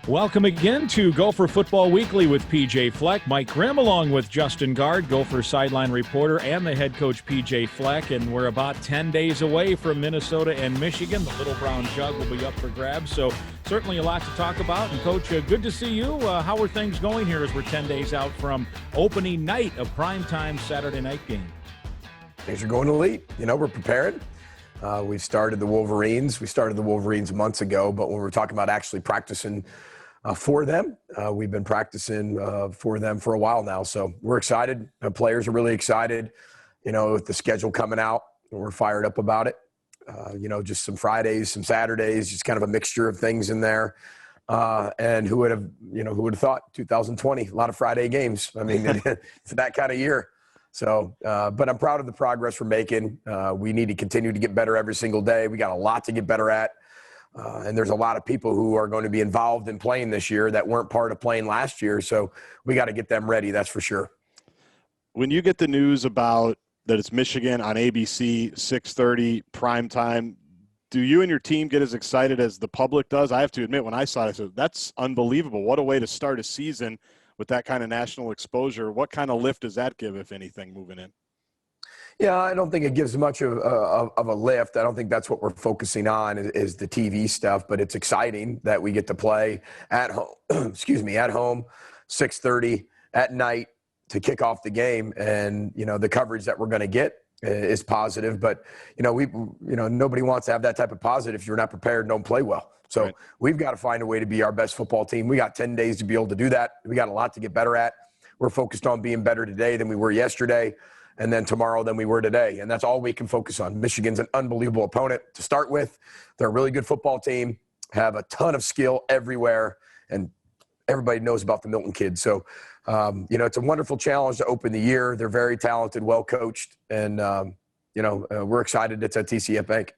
Welcome again to Gopher Football Weekly with PJ Fleck. Mike Grimm along with Justin Gaard, Gopher sideline reporter, and the head coach PJ Fleck. And we're about 10 days away from Minnesota and Michigan. The Little Brown Jug will be up for grabs. So certainly a lot to talk about. And Coach, good to see you. How are things going here as we're 10 days out from opening night, a primetime Saturday night game? Things are going elite. We're prepared. We've started the Wolverines. We started the Wolverines months ago, but when we're talking about actually practicing for them, we've been practicing for them for a while now. So we're excited. The players are really excited, with the schedule coming out. We're fired up about it. Just some Fridays, some Saturdays, just kind of a mixture of things in there. And who would have thought 2020, a lot of Friday games. I mean, it's that kind of year. So, but I'm proud of the progress we're making. We need to continue to get better every single day. We got a lot to get better at. And there's a lot of people who are going to be involved in playing this year that weren't part of playing last year. So we got to get them ready. That's for sure. When you get the news about that it's Michigan on ABC, 6:30 primetime, do you and your team get as excited as the public does? I have to admit, when I saw it, I said, that's unbelievable. What a way to start a season with that kind of national exposure. What kind of lift does that give, if anything, moving in? Yeah, I don't think it gives much of a lift. I don't think that's what we're focusing on is the TV stuff, but it's exciting that we get to play at home, at home, 6:30 at night to kick off the game. And, the coverage that we're going to get is positive, but, nobody wants to have that type of positive if you're not prepared and don't play well. So Right. We've got to find a way to be our best football team. We got 10 days to be able to do that. We got a lot to get better at. We're focused on being better today than we were yesterday, and then tomorrow than we were today. And that's all we can focus on. Michigan's an unbelievable opponent to start with. They're a really good football team, have a ton of skill everywhere, and everybody knows about the Milton kids. So, it's a wonderful challenge to open the year. They're very talented, well-coached, and, we're excited it's at TCF Bank.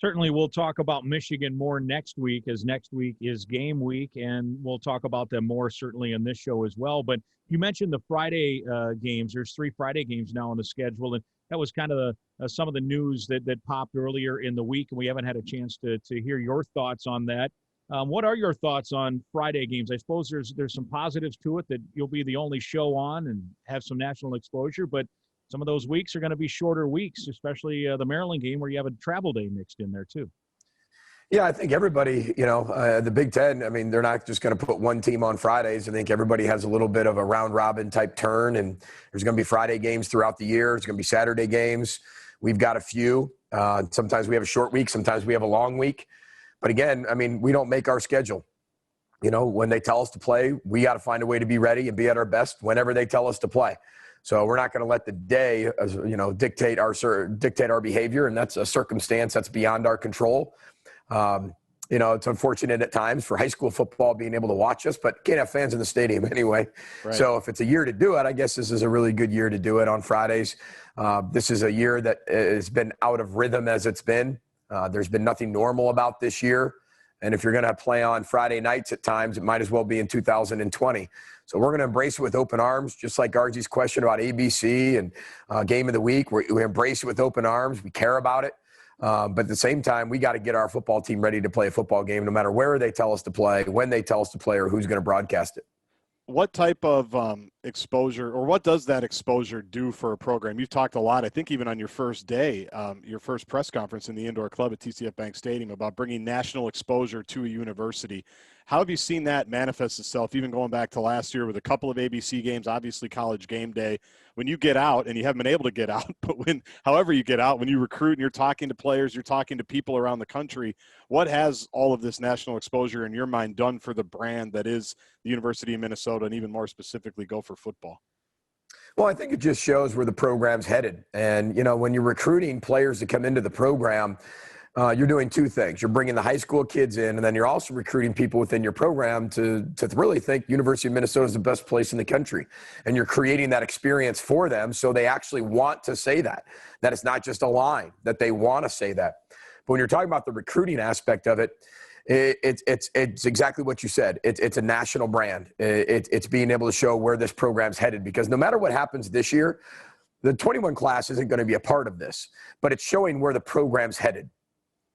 Certainly we'll talk about Michigan more next week, as next week is game week, and we'll talk about them more certainly in this show as well. But you mentioned the Friday games. There's 3 Friday games now on the schedule, and that was kind of some of the news that popped earlier in the week, and we haven't had a chance to hear your thoughts on that. What are your thoughts on Friday games? I suppose there's some positives to it, that you'll be the only show on and have some national exposure, but some of those weeks are going to be shorter weeks, especially the Maryland game where you have a travel day mixed in there too. Yeah, I think everybody, the Big Ten, I mean, they're not just going to put one team on Fridays. I think everybody has a little bit of a round-robin type turn, and there's going to be Friday games throughout the year. There's going to be Saturday games. We've got a few. Sometimes we have a short week. Sometimes we have a long week. But again, I mean, we don't make our schedule. When they tell us to play, we got to find a way to be ready and be at our best whenever they tell us to play. So we're not going to let the day, dictate our behavior, and that's a circumstance that's beyond our control. It's unfortunate at times for high school football being able to watch us, but can't have fans in the stadium anyway. Right. So if it's a year to do it, I guess this is a really good year to do it on Fridays. This is a year that has been out of rhythm as it's been. There's been nothing normal about this year. And if you're going to play on Friday nights at times, it might as well be in 2020. So we're going to embrace it with open arms, just like Guardsy's question about ABC and game of the week. We embrace it with open arms. We care about it. But at the same time, we got to get our football team ready to play a football game, no matter where they tell us to play, when they tell us to play, or who's going to broadcast it. What type of exposure, or what does that exposure do for a program? You've talked a lot, I think even on your first day, your first press conference in the indoor club at TCF Bank Stadium, about bringing national exposure to a university. How have you seen that manifest itself, even going back to last year with a couple of ABC games, obviously College Game Day? When you get out, and you haven't been able to get out, but however you get out, when you recruit and you're talking to players, you're talking to people around the country, what has all of this national exposure in your mind done for the brand that is the University of Minnesota, and even more specifically Gopher football? Well, I think it just shows where the program's headed. And, when you're recruiting players to come into the program, you're doing 2 things. You're bringing the high school kids in, and then you're also recruiting people within your program to really think University of Minnesota is the best place in the country. And you're creating that experience for them so they actually want to say that it's not just a line, that they want to say that. But when you're talking about the recruiting aspect of it, it's exactly what you said. It's a national brand. It's being able to show where this program's headed, because no matter what happens this year, the 21 class isn't going to be a part of this, but it's showing where the program's headed.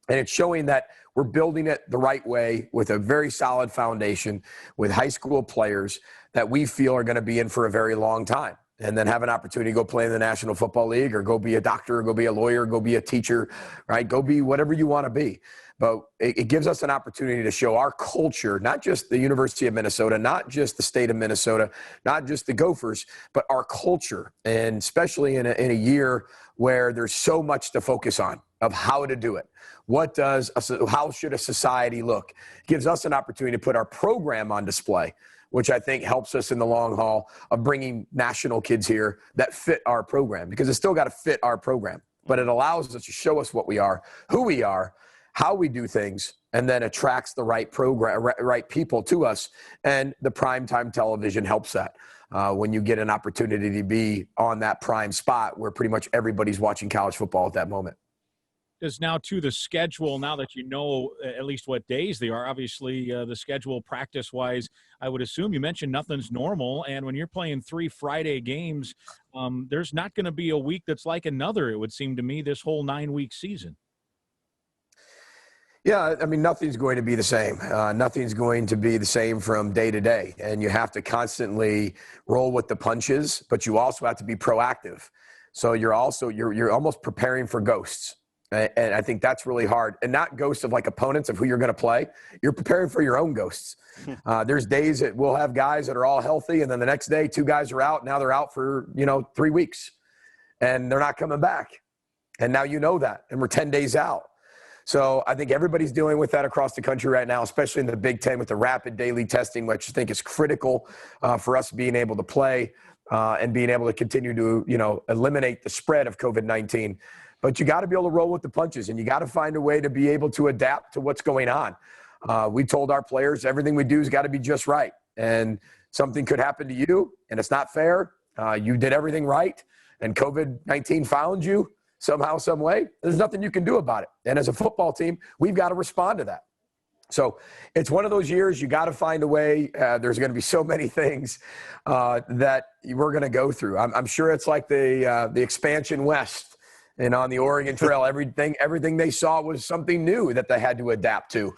And it's showing that we're building it the right way with a very solid foundation with high school players that we feel are going to be in for a very long time, and then have an opportunity to go play in the National Football League or go be a doctor or go be a lawyer, go be a teacher, right? Go be whatever you want to be. But it gives us an opportunity to show our culture, not just the University of Minnesota, not just the state of Minnesota, not just the Gophers, but our culture, and especially in a year where there's so much to focus on of how to do it. How should a society look? It gives us an opportunity to put our program on display, which I think helps us in the long haul of bringing national kids here that fit our program, because it's still got to fit our program. But it allows us to show us what we are, who we are, how we do things, and then attracts the right program, right people to us. And the primetime television helps that. When you get an opportunity to be on that prime spot where pretty much everybody's watching college football at that moment. Is now to the schedule, now that you know at least what days they are, obviously the schedule practice-wise, I would assume you mentioned nothing's normal, and when you're playing 3 Friday games, there's not going to be a week that's like another, it would seem to me, this whole 9-week season. Yeah, I mean, nothing's going to be the same. Nothing's going to be the same from day to day. And you have to constantly roll with the punches, but you also have to be proactive. So you're almost preparing for ghosts. And I think that's really hard. And not ghosts of like opponents of who you're going to play. You're preparing for your own ghosts. There's days that we'll have guys that are all healthy, and then the next day 2 guys are out. Now they're out for, 3 weeks. And they're not coming back. And now you know that. And we're 10 days out. So I think everybody's dealing with that across the country right now, especially in the Big Ten with the rapid daily testing, which I think is critical for us being able to play and being able to continue to, eliminate the spread of COVID-19. But you got to be able to roll with the punches, and you got to find a way to be able to adapt to what's going on. We told our players everything we do has got to be just right. And something could happen to you, and it's not fair. You did everything right, and COVID-19 found you somehow, some way. There's nothing you can do about it. And as a football team, we've got to respond to that. So it's one of those years you got to find a way. There's going to be so many things that we're going to go through. I'm sure it's like the expansion west and on the Oregon Trail. Everything they saw was something new that they had to adapt to,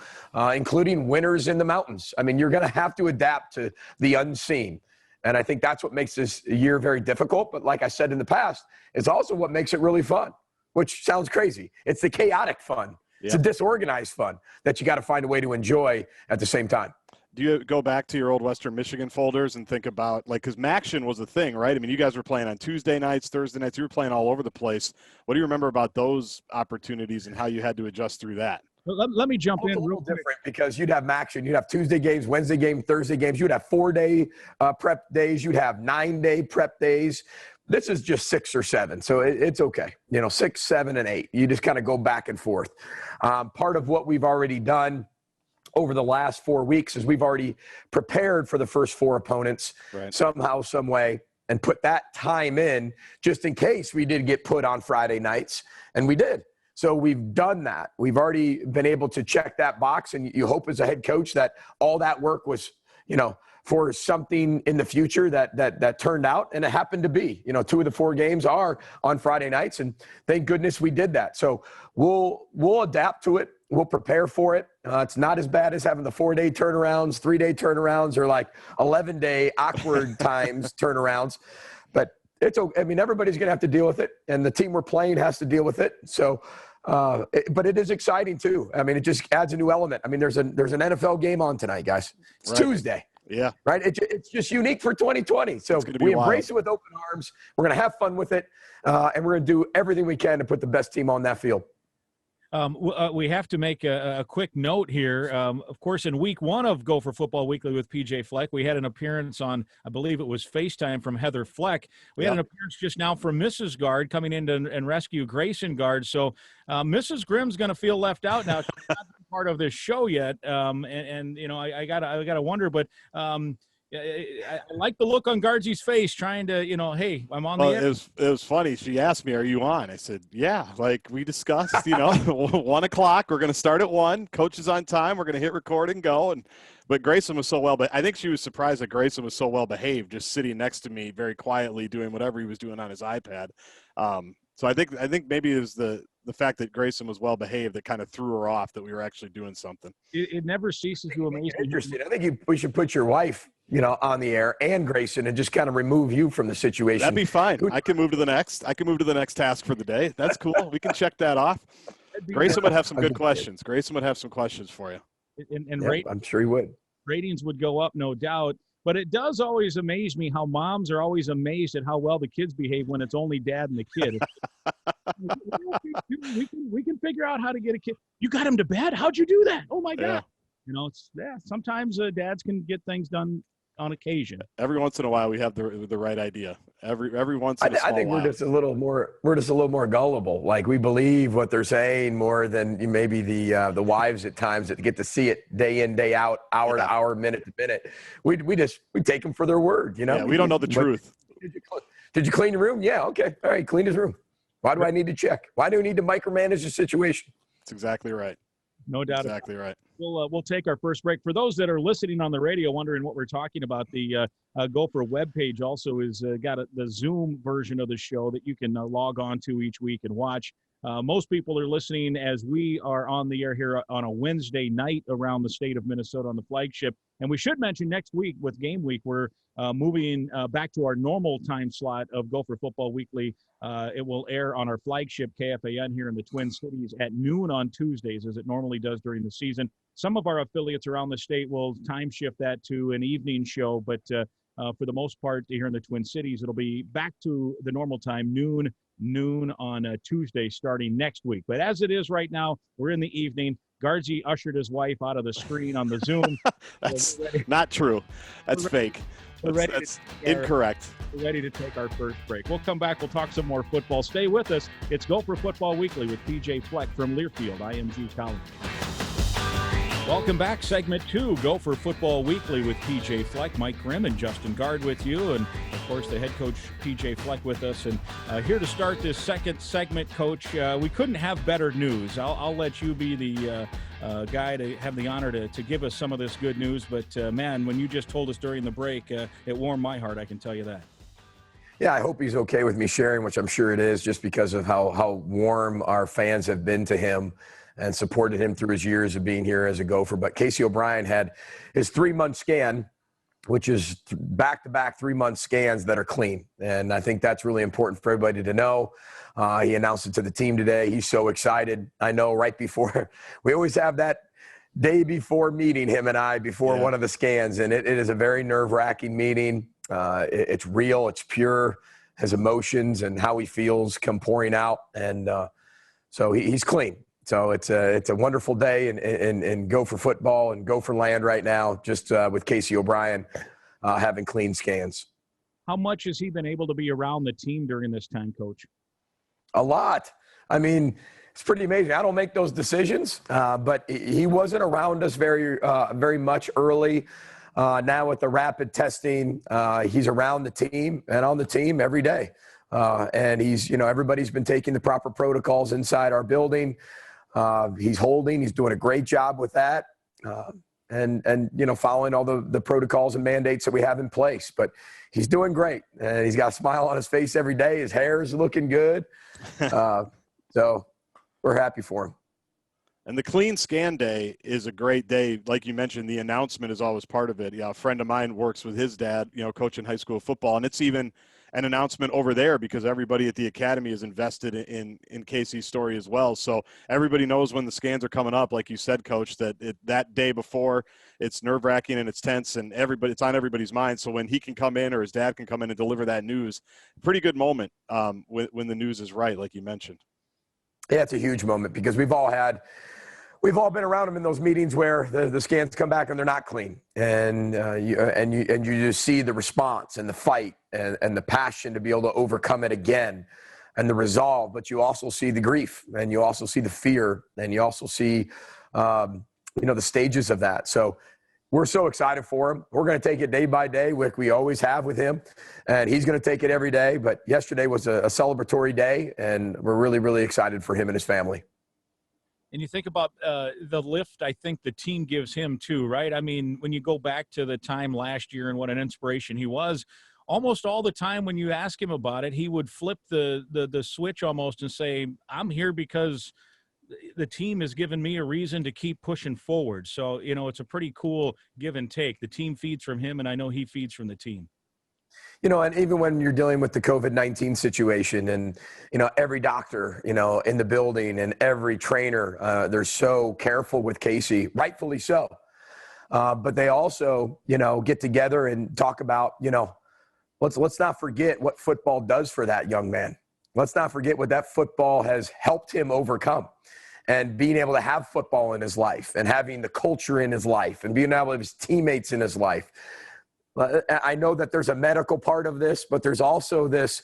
including winters in the mountains. I mean, you're going to have to adapt to the unseen. And I think that's what makes this year very difficult. But like I said in the past, it's also what makes it really fun, which sounds crazy. It's the chaotic fun. Yeah. It's a disorganized fun that you got to find a way to enjoy at the same time. Do you go back to your old Western Michigan folders and think about, because Maction was a thing, right? I mean, you guys were playing on Tuesday nights, Thursday nights. You were playing all over the place. What do you remember about those opportunities and how you had to adjust through that? Let me jump in. It's a little different because you'd have Maction, you'd have Tuesday games, Wednesday games, Thursday games. You'd have 4-day prep days. You'd have 9-day prep days. This is just 6 or 7, so it's okay. 6, 7, and 8. You just kind of go back and forth. Part of what we've already done over the last 4 weeks is we've already prepared for the first 4 opponents somehow, some way, and put that time in just in case we did get put on Friday nights, and we did. So we've done that. We've already been able to check that box, and you hope as a head coach that all that work was, for something in the future that turned out, and it happened to be. 2 of the 4 games are on Friday nights, and thank goodness we did that. So we'll adapt to it. We'll prepare for it. It's not as bad as having the 4-day turnarounds, 3-day turnarounds, or like 11-day awkward times turnarounds. But it's okay. I mean, everybody's going to have to deal with it, and the team we're playing has to deal with it. So, but it is exciting too. I mean, it just adds a new element. I mean, there's an NFL game on tonight, guys. It's Tuesday. Yeah. Right. It's just unique for 2020. So we embrace it with open arms. We're going to have fun with it, and we're going to do everything we can to put the best team on that field. We have to make a quick note here. Of course, in week 1 of Gopher Football Weekly with PJ Fleck, we had an appearance on, I believe it was FaceTime from Heather Fleck. We had an appearance just now from Mrs. Gaard coming in and rescue Grayson Gaard. So Mrs. Grimm's going to feel left out now. She's not been part of this show yet. I gotta wonder, but I like the look on Guardsy's face trying to, hey, I'm on the air. It was funny. She asked me, are you on? I said, yeah, like we discussed, 1 o'clock. We're going to start at 1. Coach is on time. We're going to hit record and go. But Grayson was so but I think she was surprised that Grayson was so well behaved, just sitting next to me very quietly doing whatever he was doing on his iPad. So I think maybe it was the the fact that Grayson was well behaved that kind of threw her off that we were actually doing something. It never ceases to amaze me. Interesting. I think we should put your wife, on the air and Grayson and just kind of remove you from the situation. That'd be fine. I can move to the next task for the day. That's cool. We can check that off. Grayson would have some good questions. Grayson would have some questions for you. And I'm sure he would. Ratings would go up, no doubt. But it does always amaze me how moms are always amazed at how well the kids behave when it's only dad and the kid. we can figure out how to get a kid. You got him to bed? How'd you do that? Oh, my God. Sometimes dads can get things done on occasion. Every once in a while we have the right idea. Every once in a small I think while. we're just a little more gullible. Like we believe what they're saying more than maybe the wives at times that get to see it day in, day out, hour to hour, minute to minute. We take them for their word, Yeah, we don't know the truth. Did you clean your room? Yeah, okay. All right, clean his room. Why do I need to check? Why do we need to micromanage the situation? That's exactly right. No doubt. Exactly right. We'll take our first break. For those that are listening on the radio, wondering what we're talking about, the Gopher webpage also is got the Zoom version of the show that you can log on to each week and watch. Most people are listening as we are on the air here on a Wednesday night around the state of Minnesota on the flagship. And we should mention next week with Game Week, we're moving back to our normal time slot of Gopher Football Weekly. It will air on our flagship KFAN here in the Twin Cities at noon on Tuesdays, as it normally does during the season. Some of our affiliates around the state will time shift that to an evening show, but for the most part here in the Twin Cities, it'll be back to the normal time, noon on Tuesday starting next week. But as it is right now, we're in the evening. Guardsy ushered his wife out of the screen on the Zoom. That's not true. That's fake. That's incorrect. We're ready to take our first break. We'll come back. We'll talk some more football. Stay with us. It's Gopher Football Weekly with PJ Fleck from Learfield, IMG College. Welcome back. Segment 2, Gopher Football Weekly with PJ Fleck, Mike Grimm, and Justin Gaard with you. And, of course, the head coach, PJ Fleck, with us. And here to start this second segment, Coach, we couldn't have better news. I'll let you be the guy to have the honor to give us some of this good news. But, man, when you just told us during the break, it warmed my heart, I can tell you that. Yeah, I hope he's okay with me sharing, which I'm sure it is, just because of how warm our fans have been to him and supported him through his years of being here as a Gopher. But Casey O'Brien had his 3-month scan, which is back-to-back 3-month scans that are clean. And I think that's really important for everybody to know. He announced it to the team today. He's so excited. I know right before – we always have that day before meeting, him and I, before one of the scans. And it is a very nerve-wracking meeting. It's real. It's pure. His emotions and how he feels come pouring out. And so he's clean. So it's a wonderful day in Gopher football and Gopher land right now, just with Casey O'Brien having clean scans. How much has he been able to be around the team during this time, Coach? A lot. I mean, it's pretty amazing. I don't make those decisions, but he wasn't around us very much early. Now with the rapid testing, he's around the team and on the team every day. And he's, everybody's been taking the proper protocols inside our building. He's doing a great job with that. And following all the protocols and mandates that we have in place. But he's doing great. And he's got a smile on his face every day. His hair is looking good. So we're happy for him. And the clean scan day is a great day. Like you mentioned, the announcement is always part of it. Yeah, a friend of mine works with his dad, coaching high school football. And it's even an announcement over there because everybody at the academy is invested in Casey's story as well. So everybody knows when the scans are coming up, like you said, Coach, that day before, it's nerve-wracking and it's tense and it's on everybody's mind. So when he can come in or his dad can come in and deliver that news, pretty good moment when the news is right, like you mentioned. Yeah, it's a huge moment because we've all been around him in those meetings where the scans come back and they're not clean, and you just see the response and the fight and the passion to be able to overcome it again, and the resolve. But you also see the grief, and you also see the fear, and you also see the stages of that. So we're so excited for him. We're going to take it day by day, like we always have with him, and he's going to take it every day. But yesterday was a celebratory day, and we're really, really excited for him and his family. And you think about the lift I think the team gives him too, right? I mean, when you go back to the time last year and what an inspiration he was, almost all the time when you ask him about it, he would flip the switch almost and say, I'm here because the team has given me a reason to keep pushing forward. So, it's a pretty cool give and take. The team feeds from him, and I know he feeds from the team. And even when you're dealing with the COVID-19 situation and, every doctor, in the building and every trainer, they're so careful with Casey, rightfully so. But they also, get together and talk about, let's not forget what football does for that young man. Let's not forget what that football has helped him overcome, and being able to have football in his life and having the culture in his life and being able to have his teammates in his life. I know that there's a medical part of this, but there's also this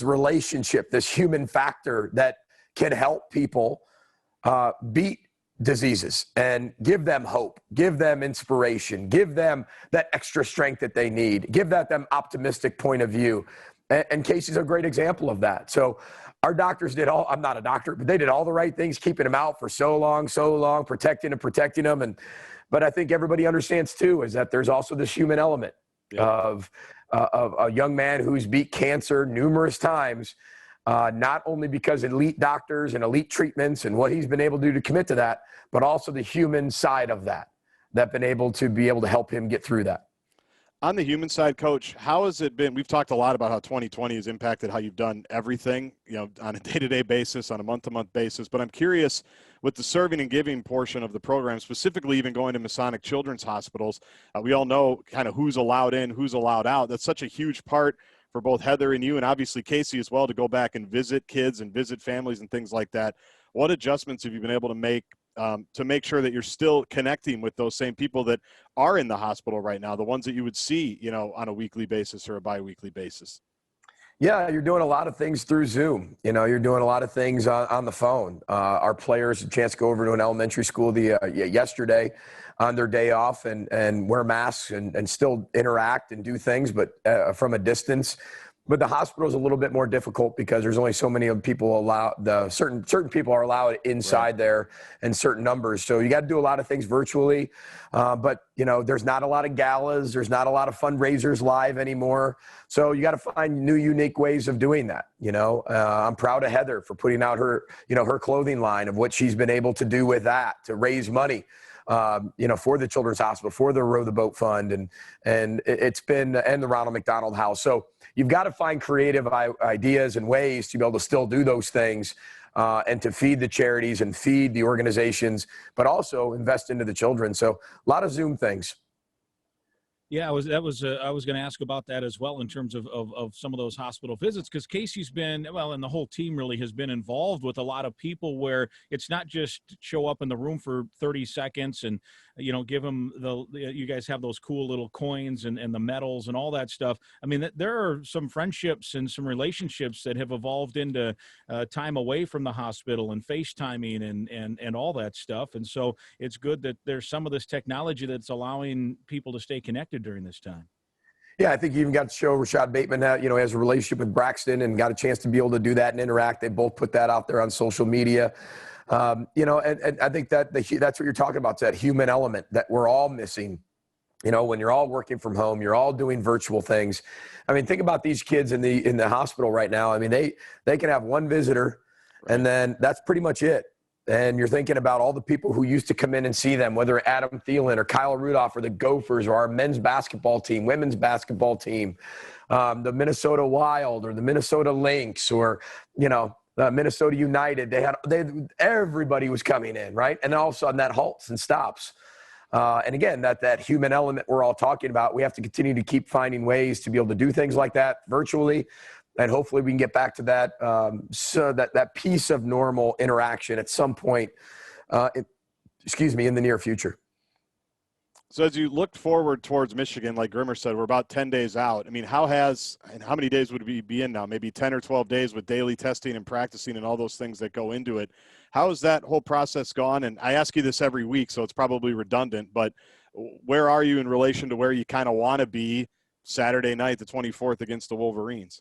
relationship, this human factor that can help people beat diseases and give them hope, give them inspiration, give them that extra strength that they need, give them optimistic point of view. And Casey's a great example of that. So our doctors I'm not a doctor, but they did all the right things, keeping him out for so long, protecting him. But I think everybody understands too, is that there's also this human element of a young man who's beat cancer numerous times, not only because elite doctors and elite treatments and what he's been able to do to commit to that, but also the human side of that been able to help him get through that. On the human side, Coach, how has it been? We've talked a lot about how 2020 has impacted how you've done everything, on a day-to-day basis, on a month-to-month basis. But I'm curious, with the serving and giving portion of the program, specifically even going to Masonic Children's Hospitals, we all know kind of who's allowed in, who's allowed out. That's such a huge part for both Heather and you, and obviously Casey as well, to go back and visit kids and visit families and things like that. What adjustments have you been able to make sure that you're still connecting with those same people that are in the hospital right now, the ones that you would see, on a weekly basis or a bi-weekly basis? Yeah, you're doing a lot of things through Zoom. You're doing a lot of things on the phone. Our players had a chance to go over to an elementary school yesterday on their day off and wear masks and still interact and do things, but from a distance. But the hospital is a little bit more difficult because there's only so many people allowed. Certain people are allowed inside there and certain numbers. So you got to do a lot of things virtually. But there's not a lot of galas. There's not a lot of fundraisers live anymore. So you got to find new, unique ways of doing that. I'm proud of Heather for putting out her clothing line of what she's been able to do with that to raise money. For the Children's Hospital, for the Row the Boat Fund, and it's been, and the Ronald McDonald House. So you've got to find creative ideas and ways to be able to still do those things and to feed the charities and feed the organizations, but also invest into the children. So a lot of Zoom things. Yeah, I was going to ask about that as well in terms of some of those hospital visits, because Casey's been, and the whole team really has been involved with a lot of people where it's not just show up in the room for 30 seconds and, give them you guys have those cool little coins and the medals and all that stuff. I mean, there are some friendships and some relationships that have evolved into time away from the hospital and FaceTiming and all that stuff. And so it's good that there's some of this technology that's allowing people to stay connected during this time. Yeah, I think you even got to show Rashad Bateman that, has a relationship with Braxton and got a chance to be able to do that and interact. They both put that out there on social media. And I think that that's what you're talking about, that human element that we're all missing. When you're all working from home, you're all doing virtual things. I mean, think about these kids in the hospital right now. I mean, they can have one visitor, and then that's pretty much it. And you're thinking about all the people who used to come in and see them, whether Adam Thielen or Kyle Rudolph or the Gophers or our men's basketball team, women's basketball team, the Minnesota Wild or the Minnesota Lynx or, Minnesota United. Everybody was coming in, right? And then all of a sudden that halts and stops. And again, that human element we're all talking about, we have to continue to keep finding ways to be able to do things like that virtually. And hopefully we can get back to that, so that piece of normal interaction at some point, in the near future. So as you looked forward towards Michigan, like Grimmer said, we're about 10 days out. I mean, how many days would we be in now? Maybe 10 or 12 days with daily testing and practicing and all those things that go into it. How has that whole process gone? And I ask you this every week, so it's probably redundant, but where are you in relation to where you kind of want to be Saturday night, the 24th, against the Wolverines?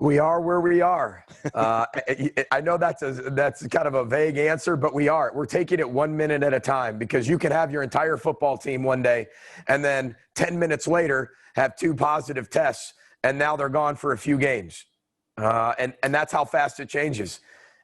We are where we are. I know that's kind of a vague answer, but we are. We're taking it 1 minute at a time, because you can have your entire football team one day and then 10 minutes later have 2 positive tests, and now they're gone for a few games. And that's how fast it changes.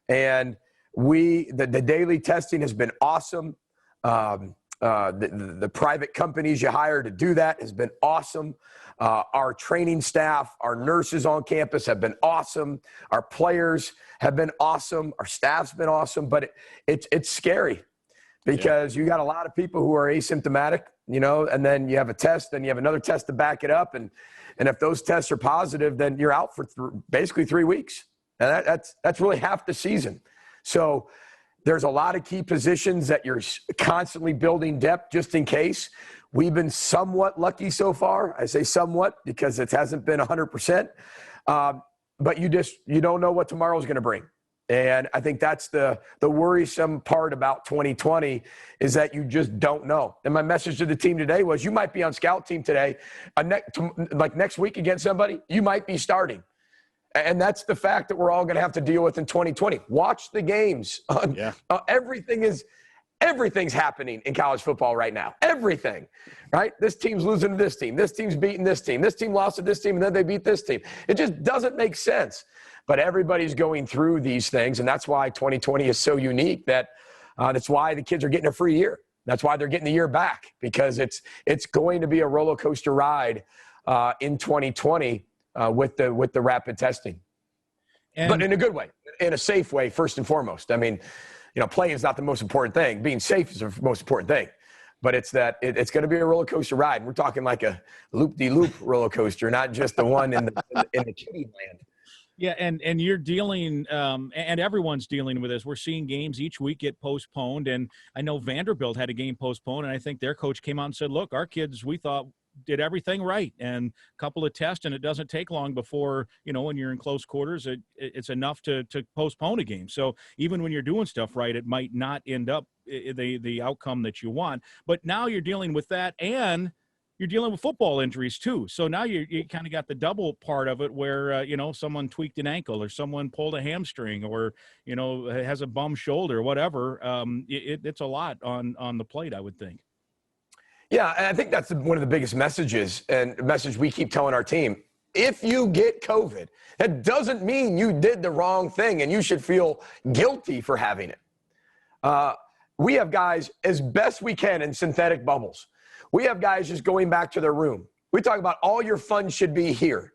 And the daily testing has been awesome. The private companies you hire to do that has been awesome. Our training staff, our nurses on campus have been awesome. Our players have been awesome. Our staff's been awesome. But it's scary, because you got a lot of people who are asymptomatic, and then you have a test, then you have another test to back it up. And if those tests are positive, then you're out for basically 3 weeks. And that's really half the season. So there's a lot of key positions that you're constantly building depth just in case. We've been somewhat lucky so far. I say somewhat because it hasn't been 100%. But you don't know what tomorrow's going to bring. And I think that's the worrisome part about 2020, is that you just don't know. And my message to the team today was, you might be on scout team today. Like next week against somebody, you might be starting. And that's the fact that we're all going to have to deal with in 2020. Watch the games. Everything's happening in college football right now. Everything, right? This team's losing to this team. This team's beating this team. This team lost to this team, and then they beat this team. It just doesn't make sense. But everybody's going through these things, and that's why 2020 is so unique. That's why the kids are getting a free year. That's why they're getting the year back, because it's going to be a roller coaster ride in 2020 with the rapid testing. But in a good way, in a safe way, first and foremost. I mean, playing is not the most important thing. Being safe is the most important thing. But it's going to be a roller coaster ride. And we're talking like a loop-de-loop roller coaster, not just the one in the kiddie land. Yeah, and you're dealing, and everyone's dealing with this. We're seeing games each week get postponed, and I know Vanderbilt had a game postponed, and I think their coach came out and said, look, our kids, we thought, did everything right, and a couple of tests, and it doesn't take long before, when you're in close quarters, it's enough to postpone a game. So even when you're doing stuff right, it might not end up the outcome that you want. But now you're dealing with that, and you're dealing with football injuries too. So now you kind of got the double part of it where, someone tweaked an ankle, or someone pulled a hamstring, or, has a bum shoulder, whatever. It's a lot on the plate, I would think. Yeah, and I think that's one of the biggest messages, and a message we keep telling our team. If you get COVID, that doesn't mean you did the wrong thing and you should feel guilty for having it. We have guys, as best we can, in synthetic bubbles. We have guys just going back to their room. We talk about all your fun should be here.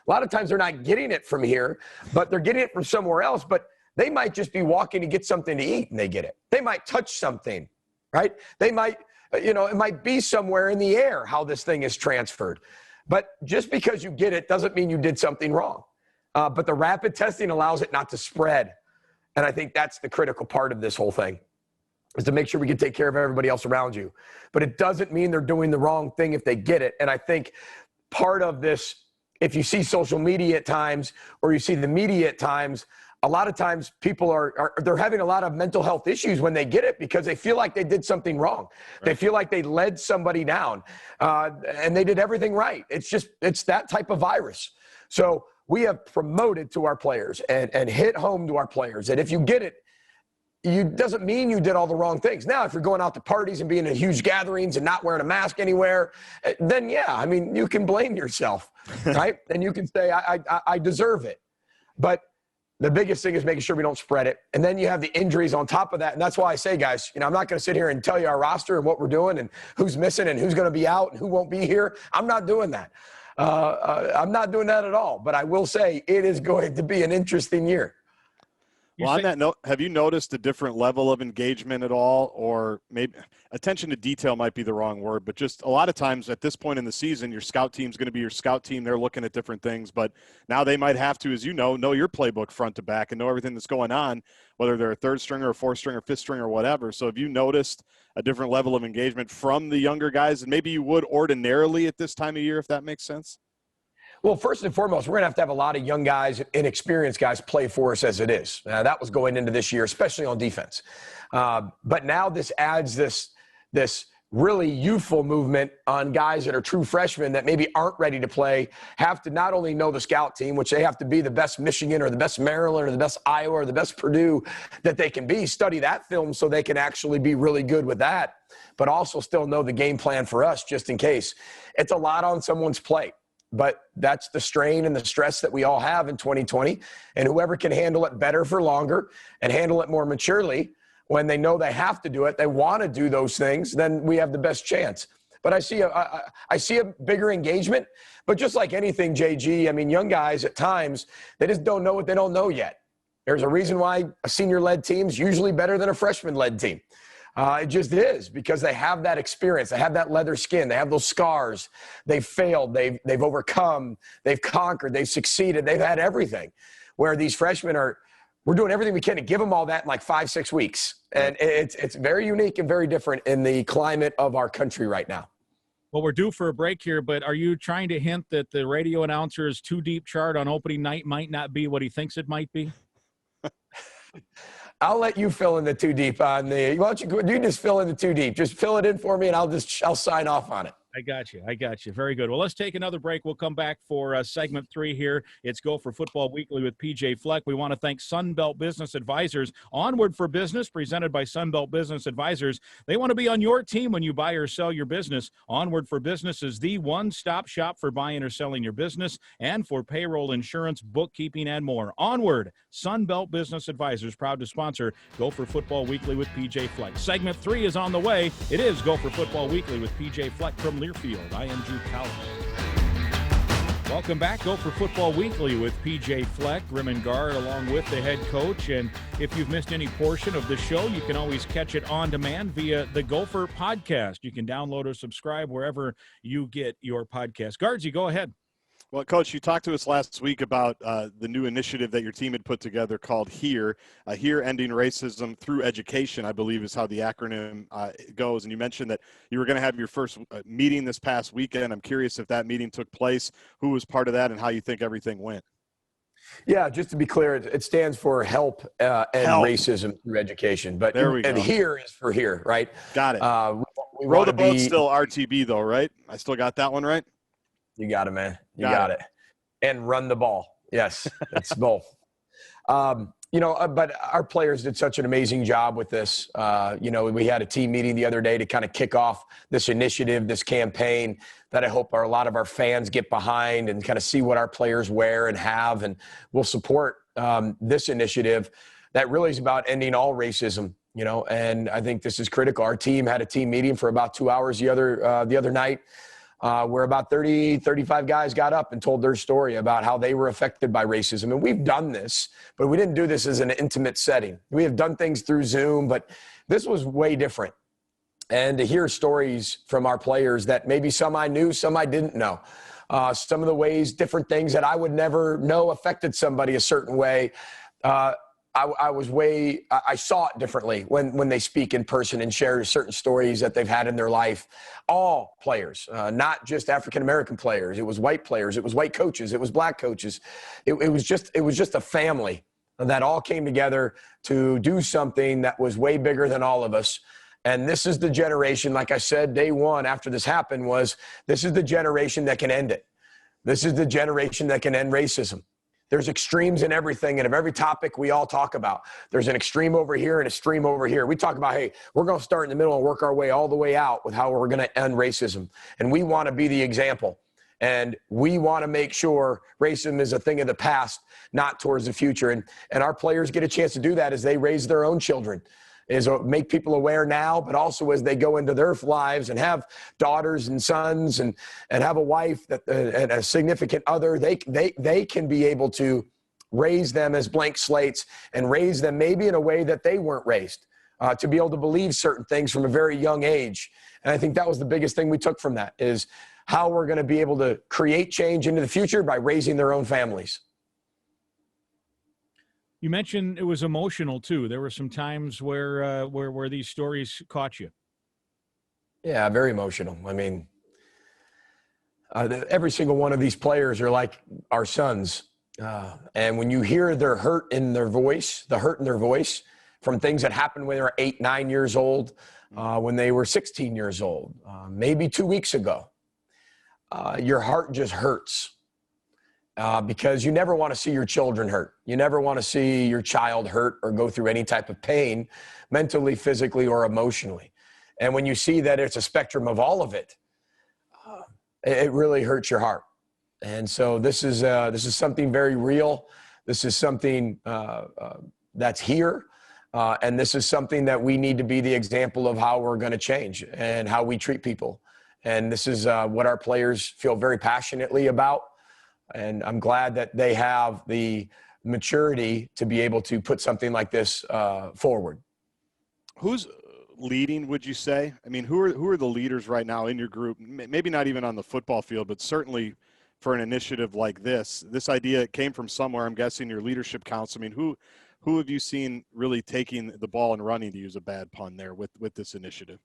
A lot of times they're not getting it from here, but they're getting it from somewhere else. But they might just be walking to get something to eat and they get it. They might touch something, right? They might, it might be somewhere in the air how this thing is transferred. But just because you get it doesn't mean you did something wrong. But the rapid testing allows it not to spread. And I think that's the critical part of this whole thing, is to make sure we can take care of everybody else around you. But it doesn't mean they're doing the wrong thing if they get it. And I think part of this, if you see social media at times, or you see the media at times, a lot of times people they're having a lot of mental health issues when they get it, because they feel like they did something wrong. Right. They feel like they led somebody down, and they did everything right. It's that type of virus. So we have promoted to our players and hit home to our players that if you get it, doesn't mean you did all the wrong things. Now, if you're going out to parties and being in huge gatherings and not wearing a mask anywhere, then yeah, I mean, you can blame yourself, right? And you can say, I deserve it. But the biggest thing is making sure we don't spread it. And then you have the injuries on top of that. And that's why I say, guys, I'm not going to sit here and tell you our roster and what we're doing and who's missing and who's going to be out and who won't be here. I'm not doing that. I'm not doing that at all. But I will say it is going to be an interesting year. Well, on that note, have you noticed a different level of engagement at all? Or maybe attention to detail might be the wrong word, but just a lot of times at this point in the season, your scout team's going to be your scout team. They're looking at different things, but now they might have to, as you know your playbook front to back and know everything that's going on, whether they're a third stringer, a fourth stringer, fifth stringer, or whatever. So have you noticed a different level of engagement from the younger guys than maybe you would ordinarily at this time of year, if that makes sense? Well, first and foremost, we're going to have a lot of young guys, inexperienced guys play for us as it is. That was going into this year, especially on defense. But now this adds this really youthful movement on guys that are true freshmen that maybe aren't ready to play, have to not only know the scout team, which they have to be the best Michigan or the best Maryland or the best Iowa or the best Purdue that they can be, study that film so they can actually be really good with that, but also still know the game plan for us just in case. It's a lot on someone's plate, but that's the strain and the stress that we all have in 2020, and whoever can handle it better for longer and handle it more maturely, when they know they have to do it, they want to do those things, then we have the best chance. But I see a bigger engagement. But just like anything, JG, I mean, young guys at times, they just don't know what they don't know yet. There's a reason why a senior-led team is usually better than a freshman-led team. It just is, because they have that experience. They have that leather skin. They have those scars. They've failed. They've overcome. They've conquered. They've succeeded. They've had everything. Where these freshmen we're doing everything we can to give them all that in like 5-6 weeks. And it's very unique and very different in the climate of our country right now. Well, we're due for a break here, but are you trying to hint that the radio announcer's Too Deep chart on opening night might not be what he thinks it might be? I'll let you fill in the Too Deep on the – why don't you just fill in the Too Deep. Just fill it in for me, and I'll sign off on it. I got you. Very good. Well, let's take another break. We'll come back for segment 3 here. It's Gopher Football Weekly with PJ Fleck. We want to thank Sunbelt Business Advisors. Onward for Business, presented by Sunbelt Business Advisors. They want to be on your team when you buy or sell your business. Onward for Business is the one-stop shop for buying or selling your business and for payroll, insurance, bookkeeping, and more. Onward, Sunbelt Business Advisors, proud to sponsor Gopher Football Weekly with PJ Fleck. Segment 3 is on the way. It is Gopher Football Weekly with PJ Fleck from Learfield. I am Drew Collins. Welcome back, Gopher Football Weekly with PJ Fleck, Grimm Gaard, along with the head coach. And if you've missed any portion of the show, you can always catch it on demand via the Gopher podcast. You can download or subscribe wherever you get your podcast. Guardsy, go ahead. Well, Coach, you talked to us last week about the new initiative that your team had put together called HERE. HERE, Ending Racism Through Education, I believe is how the acronym goes. And you mentioned that you were going to have your first meeting this past weekend. I'm curious if that meeting took place, who was part of that, and how you think everything went. Yeah, just to be clear, it stands for Help End Racism Through Education. But there we go. And HERE is for here, right? Got it. We Row the boat still RTB, though, right? I still got that one right? You got it, man. You got it. And run the ball. Yes, it's both. But our players did such an amazing job with this. We had a team meeting the other day to kind of kick off this initiative, this campaign that I hope a lot of our fans get behind and kind of see what our players wear and have, and we'll support this initiative that really is about ending all racism. And I think this is critical. Our team had a team meeting for about 2 hours the other night. Where about 35 guys got up and told their story about how they were affected by racism. And we've done this, but we didn't do this as an intimate setting. We have done things through Zoom, but this was way different. And to hear stories from our players that maybe some I knew, some I didn't know. Some of the ways, different things that I would never know affected somebody a certain way. I saw it differently when they speak in person and share certain stories that they've had in their life. All players, not just African-American players. It was white players. It was white coaches. It was black coaches. It was just a family that all came together to do something that was way bigger than all of us. And this is the generation, like I said, day one after this happened this is the generation that can end it. This is the generation that can end racism. There's extremes in everything, and of every topic we all talk about. There's an extreme over here and an extreme over here. We talk about, hey, we're going to start in the middle and work our way all the way out with how we're going to end racism. And we want to be the example. And we want to make sure racism is a thing of the past, not towards the future. And our players get a chance to do that as they raise their own children. Is make people aware now, but also as they go into their lives and have daughters and sons and have a wife and a significant other, they can be able to raise them as blank slates and raise them maybe in a way that they weren't raised, to be able to believe certain things from a very young age. And I think that was the biggest thing we took from that, is how we're going to be able to create change into the future by raising their own families. You mentioned it was emotional too. There were some times where these stories caught you. Yeah, very emotional. I mean, every single one of these players are like our sons. And when you hear their hurt in their voice, the hurt in their voice from things that happened when they were 8, 9 years old, when they were 16 years old, maybe 2 weeks ago. Your heart just hurts because you never want to see your children hurt. You never want to see your child hurt or go through any type of pain, mentally, physically, or emotionally. And when you see that it's a spectrum of all of it, it really hurts your heart. And so this is something very real. This is something that's here. And this is something that we need to be the example of how we're going to change and how we treat people. And this is what our players feel very passionately about. And I'm glad that they have the maturity to be able to put something like this forward. Who's leading, would you say? I mean, who are the leaders right now in your group? Maybe not even on the football field, but certainly for an initiative like this. This idea came from somewhere, I'm guessing your leadership council. I mean, who have you seen really taking the ball and running, to use a bad pun there, with this initiative?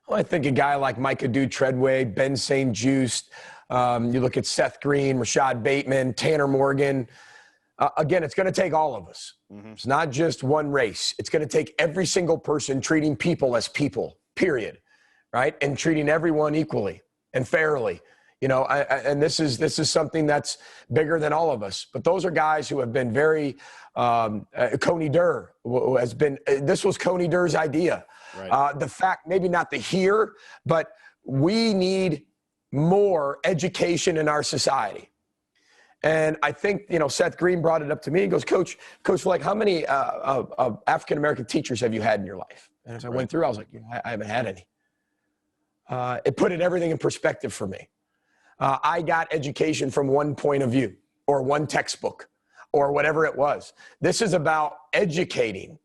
Well, I think a guy like Micah Treadway, Ben St. Juste, you look at Seth Green, Rashad Bateman, Tanner Morgan. Again, it's going to take all of us. Mm-hmm. It's not just one race. It's going to take every single person treating people as people, period, right? And treating everyone equally and fairly. You know, and this is something that's bigger than all of us. But those are guys who have been very Coney Durr has been. This was Coney Durr's idea. Right. The fact, maybe not the here, but we need more education in our society. And I think, you know, Seth Green brought it up to me. He goes, Coach Fleck, how many African-American teachers have you had in your life? And as I went through, I was like, I haven't had any. It put everything in perspective for me. I got education from one point of view or one textbook or whatever it was. This is about educating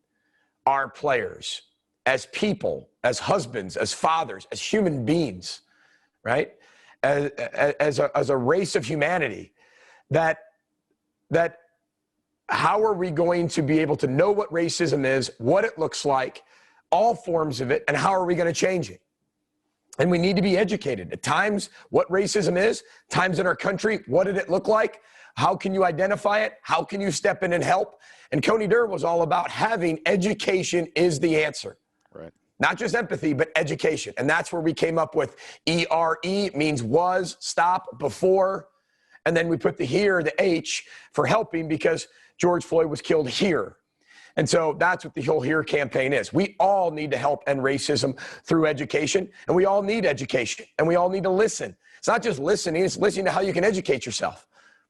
our players as people, as husbands, as fathers, as human beings, right? As a race of humanity. That how are we going to be able to know what racism is, what it looks like, all forms of it, and how are we going to change it? And we need to be educated. At times, what racism is, times in our country, what did it look like? How can you identify it? How can you step in and help? And Coney Durr was all about having education is the answer. Right. Not just empathy, but education. And that's where we came up with ERE, means was, stop, before. And then we put the here, the H, for helping, because George Floyd was killed here. And so that's what the whole HERE campaign is. We all need to help end racism through education, and we all need education, and we all need to listen. It's not just listening, it's listening to how you can educate yourself,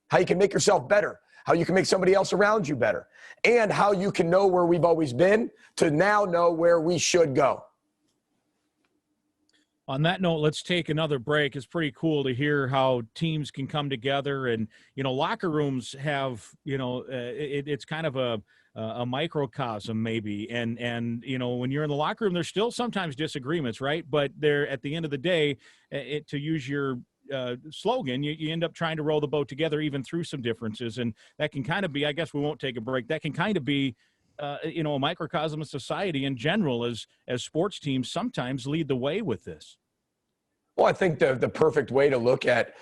how you can make yourself better, how you can make somebody else around you better, and how you can know where we've always been to now know where we should go. On that note, let's take another break. It's pretty cool to hear how teams can come together, and, you know, locker rooms have, you know, it's kind of a microcosm maybe. And, you know, when you're in the locker room, there's still sometimes disagreements, right? But they're, at the end of the day, to use your slogan, you end up trying to row the boat together even through some differences. And that can kind of be, I guess we won't take a break, that can kind of be, you know, a microcosm of society in general, as sports teams sometimes lead the way with this. Well, I think the perfect way to look at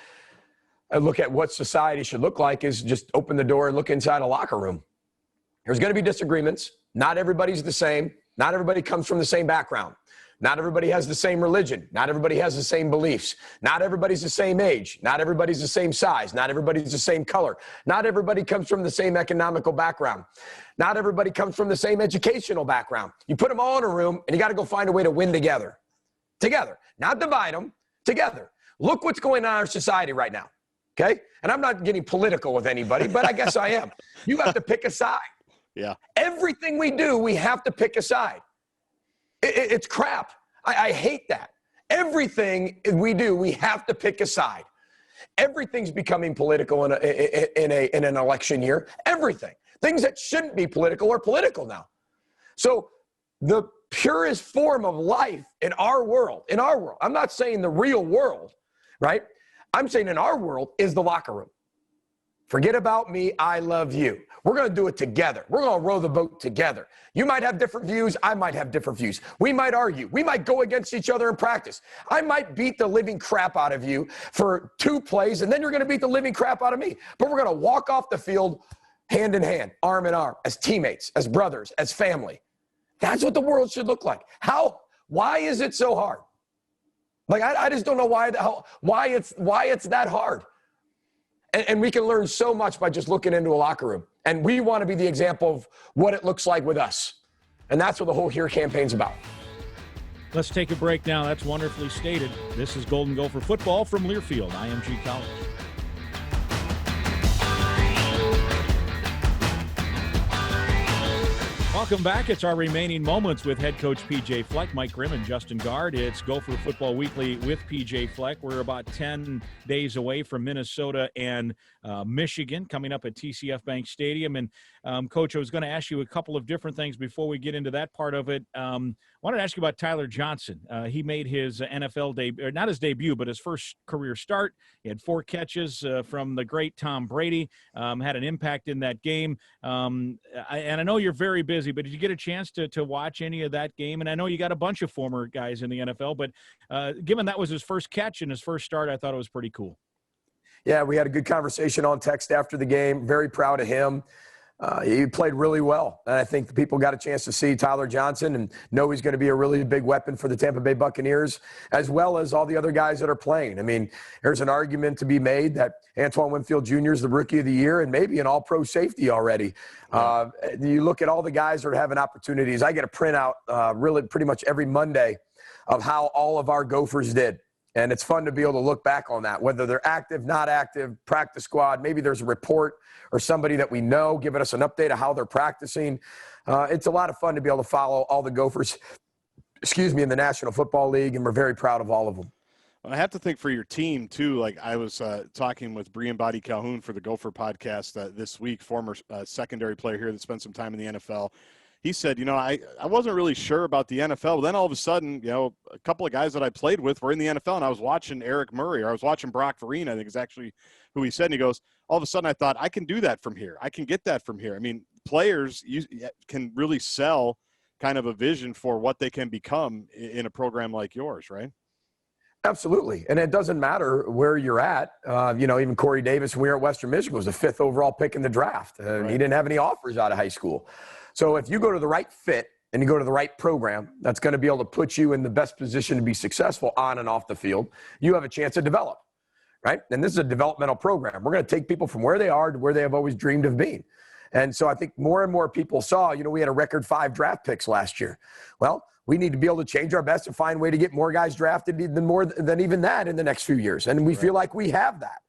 what society should look like is just open the door and look inside a locker room. There's going to be disagreements. Not everybody's the same. Not everybody comes from the same background. Not everybody has the same religion. Not everybody has the same beliefs. Not everybody's the same age. Not everybody's the same size. Not everybody's the same color. Not everybody comes from the same economical background. Not everybody comes from the same educational background. You put them all in a room, and you got to go find a way to win together. Together. Not divide them. Together. Look what's going on in our society right now. Okay? And I'm not getting political with anybody, but I guess I am. You have to pick a side. Yeah. Everything we do, we have to pick a side. It's crap. I hate that. Everything we do, we have to pick a side. Everything's becoming political in an election year. Everything. Things that shouldn't be political are political now. So the purest form of life in our world, I'm not saying the real world, right? I'm saying in our world is the locker room. Forget about me, I love you. We're going to do it together. We're going to row the boat together. You might have different views. I might have different views. We might argue. We might go against each other in practice. I might beat the living crap out of you for 2 plays, and then you're going to beat the living crap out of me. But we're going to walk off the field hand in hand, arm in arm, as teammates, as brothers, as family. That's what the world should look like. Why is it so hard? Like, I just don't know why it's that hard. And we can learn so much by just looking into a locker room. And we want to be the example of what it looks like with us. And that's what the whole Here campaign's about. Let's take a break now. That's wonderfully stated. This is Golden Gopher Football from Learfield, IMG College. Welcome back. It's our remaining moments with head coach P.J. Fleck, Mike Grimm, and Justin Gaard. It's Gopher Football Weekly with P.J. Fleck. We're about 10 days away from Minnesota and Michigan coming up at TCF Bank Stadium. And, Coach, I was going to ask you a couple of different things before we get into that part of it. I wanted to ask you about Tyler Johnson. He made his NFL debut, or not his debut, but his first career start. He had 4 catches from the great Tom Brady, had an impact in that game. And I know you're very busy, but did you get a chance to watch any of that game? And I know you got a bunch of former guys in the NFL, but given that was his first catch and his first start, I thought it was pretty cool. Yeah, we had a good conversation on text after the game. Very proud of him. He played really well. And I think the people got a chance to see Tyler Johnson and know he's going to be a really big weapon for the Tampa Bay Buccaneers, as well as all the other guys that are playing. I mean, there's an argument to be made that Antoine Winfield Jr. is the rookie of the year and maybe an all-pro safety already. You look at all the guys that are having opportunities. I get a printout really pretty much every Monday of how all of our Gophers did. And it's fun to be able to look back on that, whether they're active, not active, practice squad. Maybe there's a report or somebody that we know giving us an update of how they're practicing. It's a lot of fun to be able to follow all the Gophers, in the National Football League, and we're very proud of all of them. I have to think for your team, too. Like, I was talking with Brian Body Calhoun for the Gopher podcast this week, former secondary player here that spent some time in the NFL. He said, I wasn't really sure about the NFL. But then all of a sudden, a couple of guys that I played with were in the NFL, and I was watching Eric Murray, or I was watching Brock Vereen, I think is actually who he said. And he goes, all of a sudden I thought, I can do that from here. I can get that from here. I mean, players can really sell kind of a vision for what they can become in a program like yours, right? Absolutely. And it doesn't matter where you're at. Even Corey Davis, when we were at Western Michigan, was the 5th overall pick in the draft. Right. He didn't have any offers out of high school. So if you go to the right fit and you go to the right program, that's going to be able to put you in the best position to be successful on and off the field. You have a chance to develop, right? And this is a developmental program. We're going to take people from where they are to where they have always dreamed of being. And so I think more and more people saw, we had a record 5 draft picks last year. Well, we need to be able to change our best and find a way to get more guys drafted than even that in the next few years. And we feel like we have that.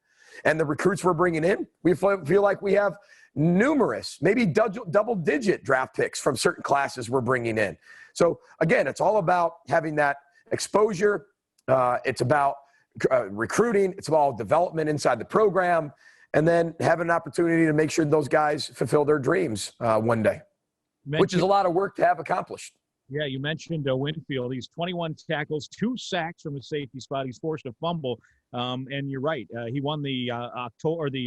And the recruits we're bringing in, we feel like we have numerous, maybe double-digit draft picks from certain classes we're bringing in. So, again, it's all about having that exposure. It's about recruiting. It's about development inside the program, and then having an opportunity to make sure those guys fulfill their dreams one day, which is a lot of work to have accomplished. Yeah, you mentioned Winfield. He's 21 tackles, 2 sacks from a safety spot. He's forced a fumble. And you're right. He won the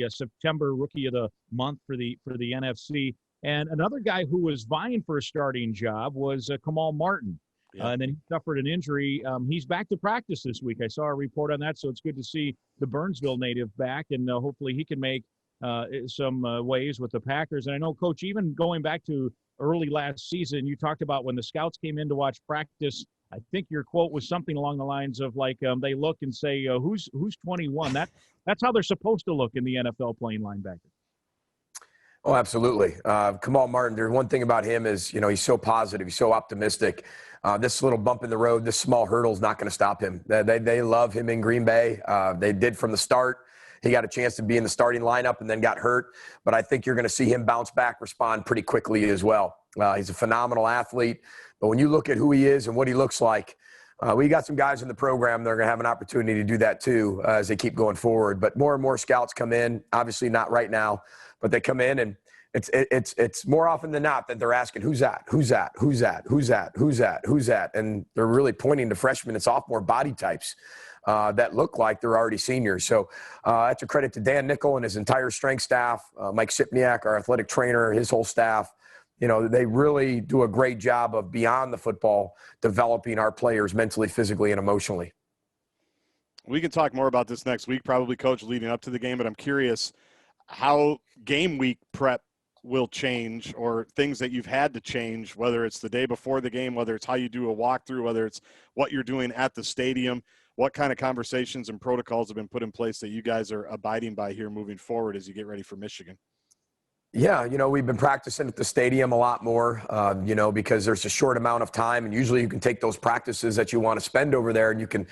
September Rookie of the Month for the NFC. And another guy who was vying for a starting job was Kamal Martin. Yeah. And then he suffered an injury. He's back to practice this week. I saw a report on that, so it's good to see the Burnsville native back, and hopefully he can make some waves with the Packers. And I know, Coach, even going back to early last season, you talked about when the scouts came in to watch practice. I think your quote was something along the lines of like they look and say, who's 21? That's how they're supposed to look in the NFL playing linebacker. Oh, absolutely. Kamal Martin, there's one thing about him is, he's so positive. He's so optimistic. This little bump in the road, this small hurdle is not going to stop him. They love him in Green Bay. They did from the start. He got a chance to be in the starting lineup and then got hurt. But I think you're going to see him bounce back, respond pretty quickly as well. He's a phenomenal athlete. But when you look at who he is and what he looks like, we got some guys in the program that are going to have an opportunity to do that too as they keep going forward. But more and more scouts come in, obviously not right now, but they come in and it's more often than not that they're asking, who's that? Who's that? Who's that? Who's that? Who's that? Who's that? And they're really pointing to freshmen and sophomore body types that look like they're already seniors. So that's a credit to Dan Nickel and his entire strength staff, Mike Sipniak, our athletic trainer, his whole staff. They really do a great job of beyond the football, developing our players mentally, physically, and emotionally. We can talk more about this next week, probably, Coach, leading up to the game, but I'm curious how game week prep will change, or things that you've had to change, whether it's the day before the game, whether it's how you do a walkthrough, whether it's what you're doing at the stadium? What kind of conversations and protocols have been put in place that you guys are abiding by here moving forward as you get ready for Michigan? Yeah, we've been practicing at the stadium a lot more, because there's a short amount of time, and usually you can take those practices that you want to spend over there, and you can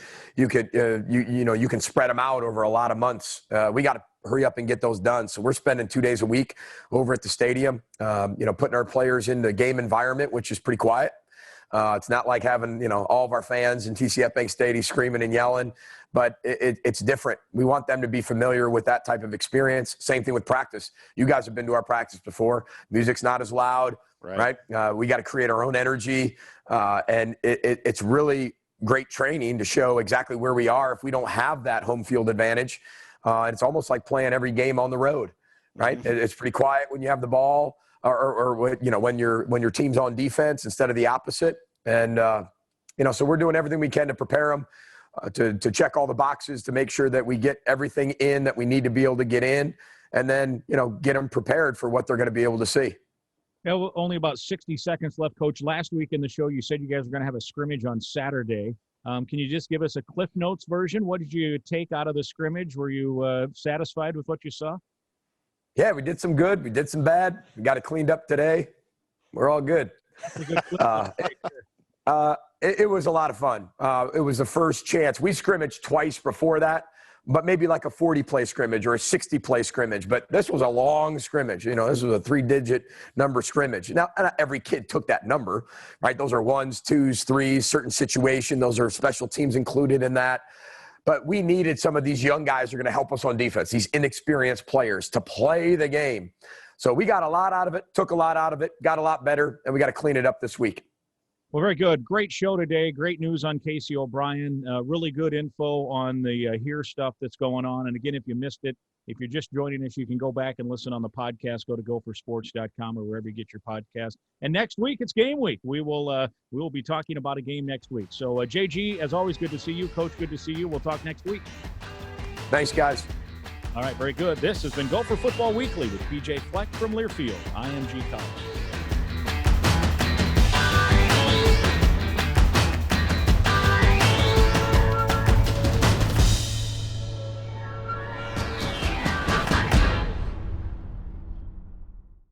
spread them out over a lot of months. We got to hurry up and get those done. So we're spending 2 days a week over at the stadium, putting our players in the game environment, which is pretty quiet. It's not like having, all of our fans in TCF Bank Stadium screaming and yelling, but it's different. We want them to be familiar with that type of experience. Same thing with practice. You guys have been to our practice before. Music's not as loud, right? We got to create our own energy, and it's really great training to show exactly where we are if we don't have that home field advantage. And it's almost like playing every game on the road, right? Mm-hmm. It's pretty quiet when you have the ball. Or when your team's on defense instead of the opposite, and so we're doing everything we can to prepare them, to check all the boxes, to make sure that we get everything in that we need to be able to get in, and then get them prepared for what they're going to be able to see. Only about 60 seconds left, Coach. Last week in the show, you said you guys were going to have a scrimmage on Saturday. Can you just give us a Cliff Notes version? What did you take out of the scrimmage? Were you satisfied with what you saw? Yeah, we did some good. We did some bad. We got it cleaned up today. We're all good. It was a lot of fun. It was the first chance. We scrimmaged twice before that, but maybe like a 40-play scrimmage or a 60-play scrimmage. But this was a long scrimmage. This was a 3-digit number scrimmage. Now, not every kid took that number, right? Those are 1s, 2s, 3s, certain situation. Those are special teams included in that. But we needed some of these young guys who are going to help us on defense, these inexperienced players, to play the game. So we got a lot out of it, took a lot out of it, got a lot better, and we got to clean it up this week. Well, very good. Great show today. Great news on Casey O'Brien. Really good info on the HERE stuff that's going on. And again, if you missed it, if you're just joining us, you can go back and listen on the podcast. Go to gophersports.com or wherever you get your podcast. And next week, it's game week. We will be talking about a game next week. So, JG, as always, good to see you. Coach, good to see you. We'll talk next week. Thanks, guys. All right, very good. This has been Gopher Football Weekly with PJ Fleck from Learfield. I am G. Collins.